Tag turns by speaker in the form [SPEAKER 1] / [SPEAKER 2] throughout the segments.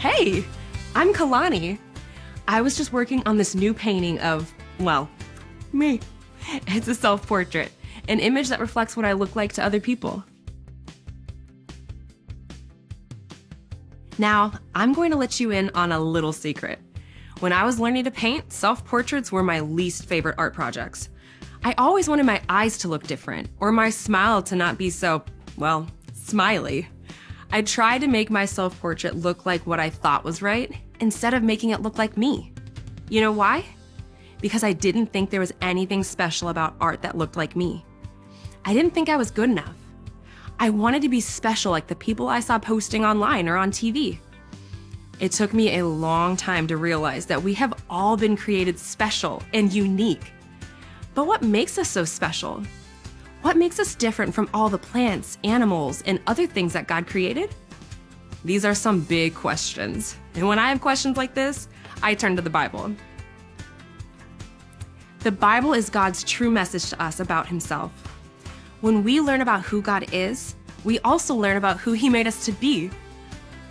[SPEAKER 1] Hey, I'm Kalani. I was just working on this new painting of, well, me. It's a self-portrait, an image that reflects what I look like to other people. Now, I'm going to let you in on a little secret. When I was learning to paint, self-portraits were my least favorite art projects. I always wanted my eyes to look different, or my smile to not be so, well, smiley. I tried to make my self-portrait look like what I thought was right, instead of making it look like me. You know why? Because I didn't think there was anything special about art that looked like me. I didn't think I was good enough. I wanted to be special like the people I saw posting online or on TV. It took me a long time to realize that we have all been created special and unique. But what makes us so special? What makes us different from all the plants, animals, and other things that God created? These are some big questions. And when I have questions like this, I turn to the Bible. The Bible is God's true message to us about Himself. When we learn about who God is, we also learn about who He made us to be.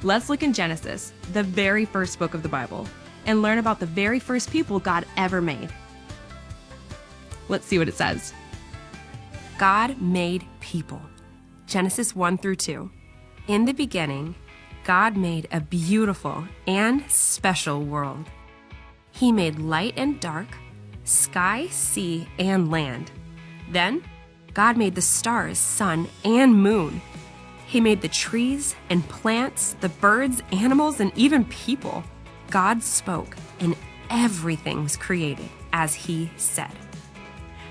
[SPEAKER 1] Let's look in Genesis, the very first book of the Bible, and learn about the very first people God ever made. Let's see what it says. God made people. Genesis 1-2. In the beginning, God made a beautiful and special world. He made light and dark, sky, sea, and land. Then, God made the stars, sun, and moon. He made the trees and plants, the birds, animals, and even people. God spoke, and everything was created as He said.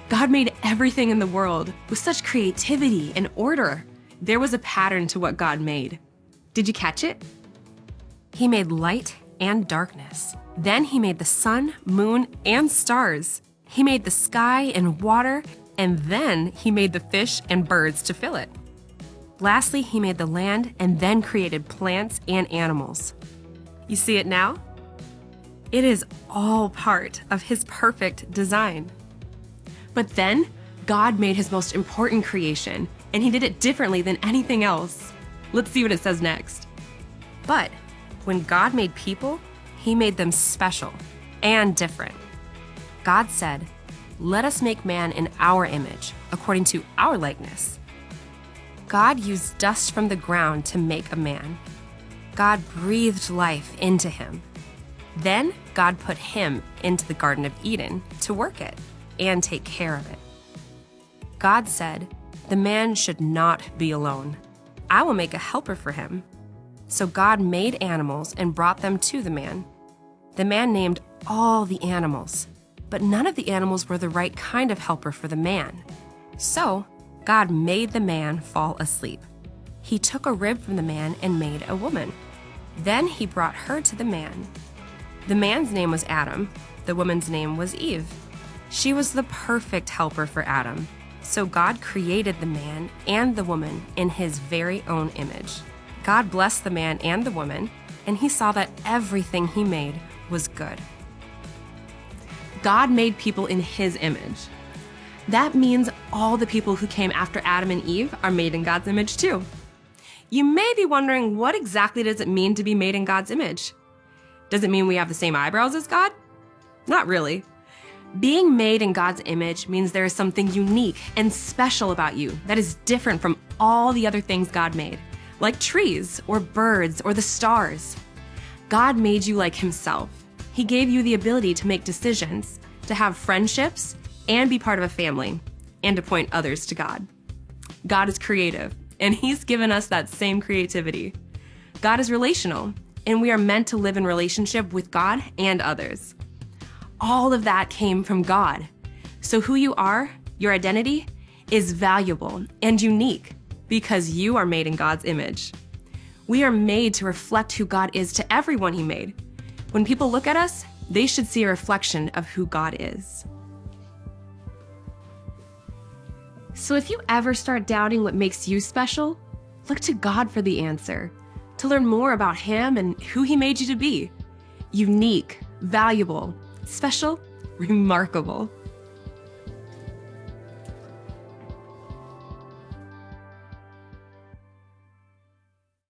[SPEAKER 1] God made everything in the world with such creativity and order. There was a pattern to what God made. Did you catch it? He made light and darkness. Then He made the sun, moon, and stars. He made the sky and water, and then He made the fish and birds to fill it. Lastly, He made the land and then created plants and animals. You see it now? It is all part of His perfect design. But then, God made His most important creation, and He did it differently than anything else. Let's see what it says next. But when God made people, He made them special and different. God said, "Let us make man in our image, according to our likeness." God used dust from the ground to make a man. God breathed life into him. Then God put him into the Garden of Eden to work it and take care of it. God said, "The man should not be alone. I will make a helper for him." So God made animals and brought them to the man. The man named all the animals, but none of the animals were the right kind of helper for the man. So God made the man fall asleep. He took a rib from the man and made a woman. Then He brought her to the man. The man's name was Adam. The woman's name was Eve. She was the perfect helper for Adam. So God created the man and the woman in His very own image. God blessed the man and the woman, and He saw that everything He made was good. God made people in His image. That means all the people who came after Adam and Eve are made in God's image too. You may be wondering, what exactly does it mean to be made in God's image? Does it mean we have the same eyebrows as God? Not really. Being made in God's image means there is something unique and special about you that is different from all the other things God made, like trees or birds or the stars. God made you like Himself. He gave you the ability to make decisions, to have friendships, and be part of a family, and to point others to God. God is creative, and He's given us that same creativity. God is relational, and we are meant to live in relationship with God and others. All of that came from God. So who you are, your identity, is valuable and unique because you are made in God's image. We are made to reflect who God is to everyone He made. When people look at us, they should see a reflection of who God is. So if you ever start doubting what makes you special, look to God for the answer, to learn more about Him and who He made you to be. Unique, valuable, special, remarkable.